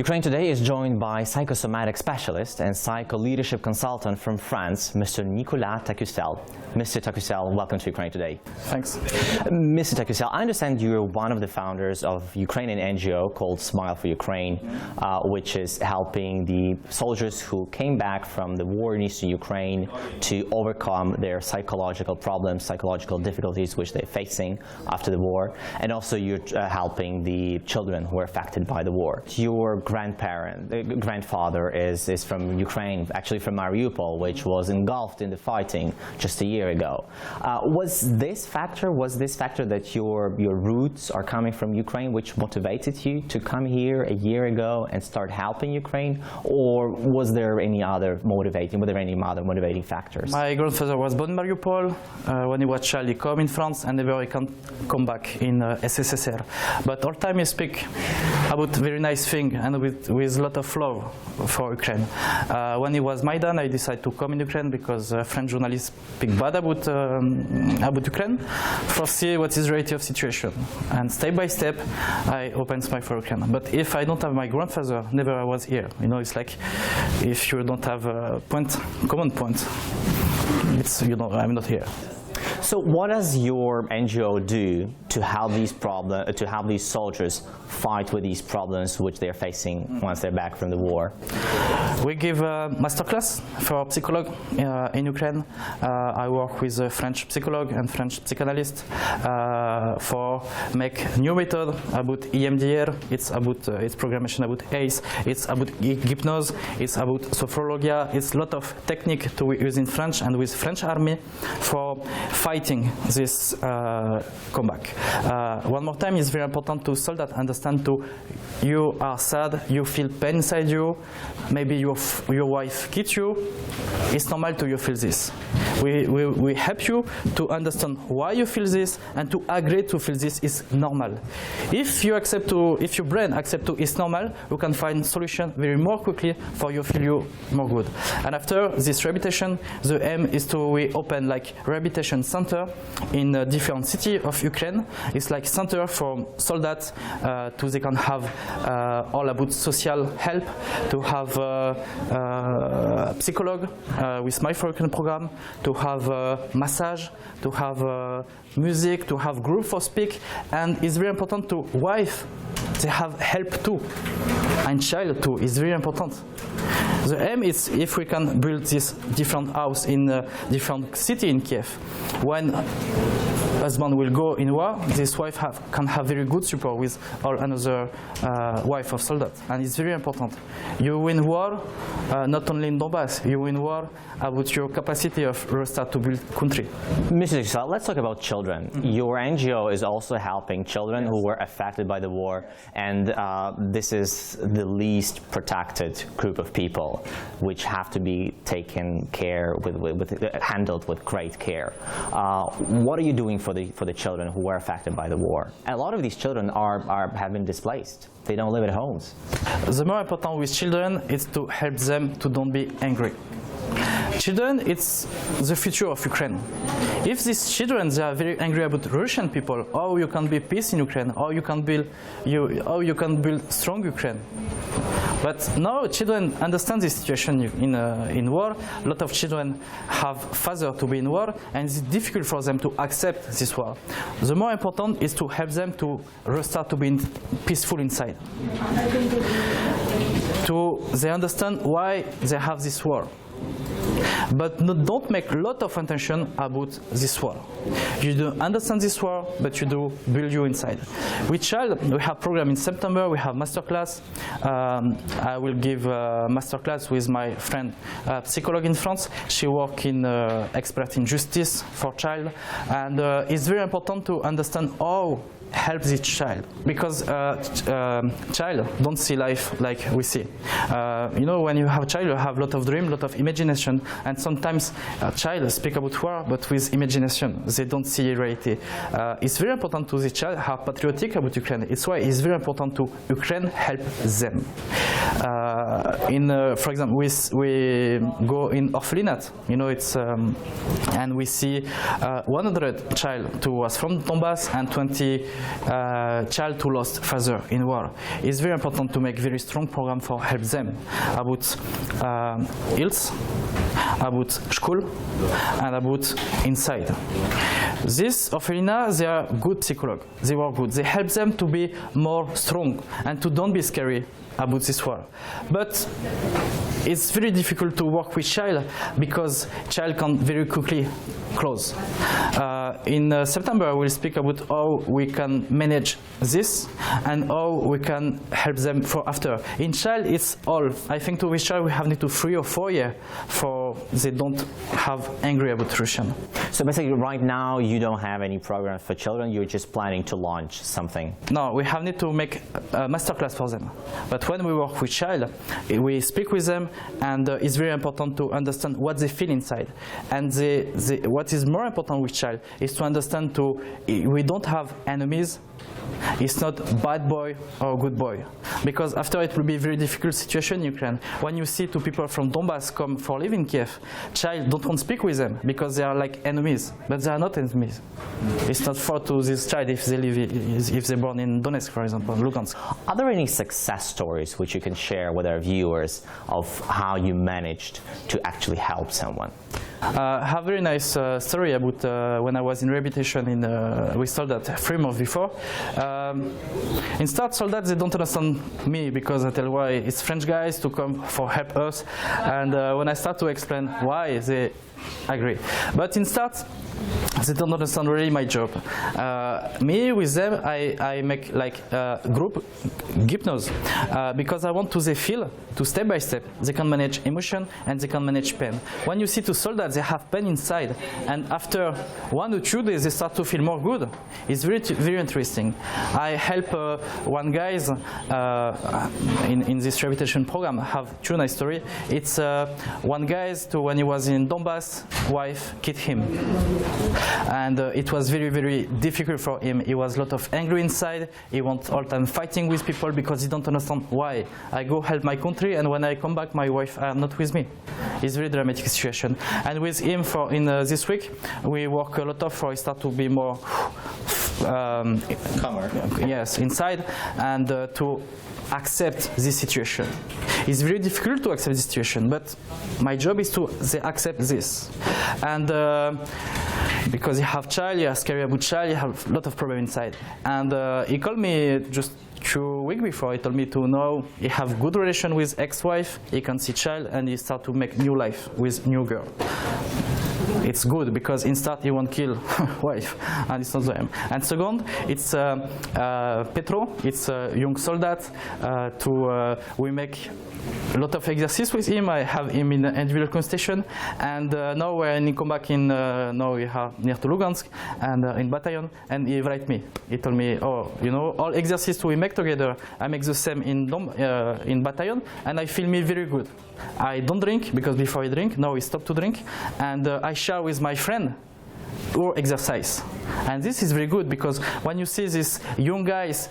Ukraine Today is joined by psychosomatic specialist and psycho-leadership consultant from France, Mr. Nicolas Tacussel. Mr. Tacussel, welcome to Ukraine Today. Thanks. Mr. Tacussel, I understand you're one of the founders of Ukrainian NGO called Smile for Ukraine, which is helping the soldiers who came back from the war in eastern Ukraine to overcome their psychological problems, psychological difficulties which they're facing after the war, and also you're helping the children who are affected by the war. Your grandfather is from Ukraine, actually from Mariupol, which was engulfed in the fighting just a year ago. Was this factor that your roots are coming from Ukraine which motivated you to come here a year ago and start helping Ukraine, or was there any other motivating factors? My grandfather was born in Mariupol. When he was a child, he came in France and never he can come back in SSSR. But all time he speak about very nice thing and with a lot of love for Ukraine. When he was Maidan, I decided to come in Ukraine because French journalists speak bad about Ukraine, for see what is the reality of situation. And step by step, I opened Smile for Ukraine. But if I don't have my grandfather, never I was here. You know, it's like if you don't have a common point, it's, you know, I'm not here. So what does your NGO do to help these soldiers fight with these problems which they're facing once they're back from the war? We give a masterclass for psychologue in Ukraine. I work with a French psychologue and French psychanalyst for make new method about EMDR. It's about it's programmation about ACE. It's about hypnose. It's about sophrologia. It's a lot of technique to use in French and with French army for fighting this comeback. One more time, it's very important to soldiers understand to you are sad, you feel pain inside you, maybe your wife hit you. It's normal to you feel this. We help you to understand why you feel this and to agree to feel this is normal. If your brain accept to it's normal, you can find solution very more quickly for you feel you more good. And after this rehabilitation, the aim is to we open like rehabilitation center in different city of Ukraine. It's like center for soldiers to they can have all about social help, to have psychologue with Smile for Ukraine program, to have massage, to have music, to have group for speak, and it's very important to wife. They have help too, and child too. It's very important. The aim is if we can build this different house in different city in Kiev. When husband will go in war, this wife can have very good support with all another wife of soldiers, and it's very important. You win war, not only in Donbass. You win war about your capacity of restart to build country. Mr. Tacussel, let's talk about children. Your NGO is also helping children who were affected by the war, and this is the least protected group of people, which have to be taken care handled with great care. What are you doing for the children who were affected by the war? A lot of these children have been displaced. They don't live at homes. The more important with children is to help them to don't be angry. Children, it's the future of Ukraine. If these children they are very angry about Russian people, how you can be peace in Ukraine, how you can build strong Ukraine. But now children understand this situation in war. A lot of children have father to be in war, and it's difficult for them to accept this war. The more important is to help them to restart to be peaceful inside. They understand why they have this war. But don't make a lot of attention about this war. You do understand this war, but you do build you inside. With child, we have program in September. We have masterclass. I will give a masterclass with my friend, psychologue in France. She works in expert in justice for child, and it's very important to understand how help this child, because child don't see life like we see. You know, when you have a child, you have a lot of dream, a lot of imagination, and sometimes a child speak about war, but with imagination, they don't see reality. It's very important to the child have patriotic about Ukraine. It's why it's very important to Ukraine help them. For example, we go in orphanat. You know, it's and we see 100 child who was from Donbass and 20 child who lost father in war. It's very important to make very strong program for help them about health, about school, and about inside. This orphelina, they are good psychologists. They work good. They help them to be more strong and to don't be scary about this war. But it's very difficult to work with child because child can very quickly close. In September, we'll speak about how we can manage this and how we can help them for after. In child, it's all. I think to with child we have need to 3 or 4 years for they don't have angry about Russian. So basically, right now you don't have any programs for children. You're just planning to launch something. No, we have need to make a masterclass for them. But when we work with child, we speak with them, and it's very important to understand what they feel inside. And what is more important with child is to understand we don't have enemies. It's not bad boy or good boy, because after it will be a very difficult situation in Ukraine. When you see 2 people from Donbass come for live in Kiev, child don't want to speak with them because they are like enemies, but they are not enemies. It's not fair to this child if they live, if they're born in Donetsk, for example, Lugansk. Are there any success stories which you can share with our viewers of how you managed to actually help someone? I have a very nice story about when I was in rehabilitation with soldiers 3 months before. In start, soldiers, they don't understand me because I tell why it's French guys to come for help us, and when I start to explain why, they agree. But in start, they don't understand really my job. Me with them, I make like group hypnosis because I want to they feel to step by step they can manage emotion and they can manage pain. When you see 2 soldiers, they have pain inside, and after 1 or 2 days they start to feel more good. It's very interesting. I help one guys in this rehabilitation program. I have 2 nice story. It's one guys to when he was in Donbass, wife killed him. And it was very difficult for him. He was a lot of anger inside. He wants all time fighting with people because he don't understand why. I go help my country, and when I come back, my wife are not with me. It's a very dramatic situation. And with him, in this week, we work a lot of for he start to be more Calmer. Yes, inside, and to accept this situation. It's very difficult to accept this situation, but my job is to accept this. And because you have child, you are scared about child, you have a lot of problem inside. And he called me just 2 weeks before. He told me to know he have good relation with ex-wife, he can see child, and he start to make new life with new girl. It's good because in start he won't kill wife, and it's not them. And second, it's Petro. It's a young soldier. We make a lot of exercise with him. I have him in the individual constellation, and now when he come back in, now we have near to Lugansk and in battalion, and he write me. He told me, oh, you know, all exercises we make together, I make the same in battalion, and I feel me very good. I don't drink because before I drink, now I stop to drink, and I share with my friend or exercise. And this is very good because when you see these young guys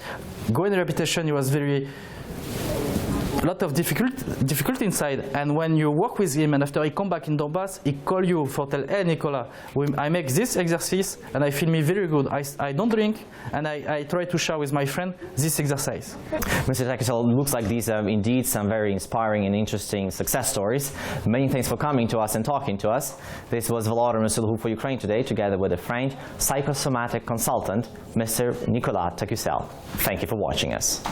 go in repetition, it was very lot of difficulty inside, and when you work with him and after he come back in Donbass, he call you for tell, hey Nicolas, I make this exercise and I feel me very good. I don't drink, and I try to share with my friend this exercise. Mr. Tacussel, looks like these are indeed some very inspiring and interesting success stories. Many thanks for coming to us and talking to us. This was Volodymyr Sulhu for Ukraine today, together with a French psychosomatic consultant, Mr. Nicolas Tacussel. Thank you for watching us.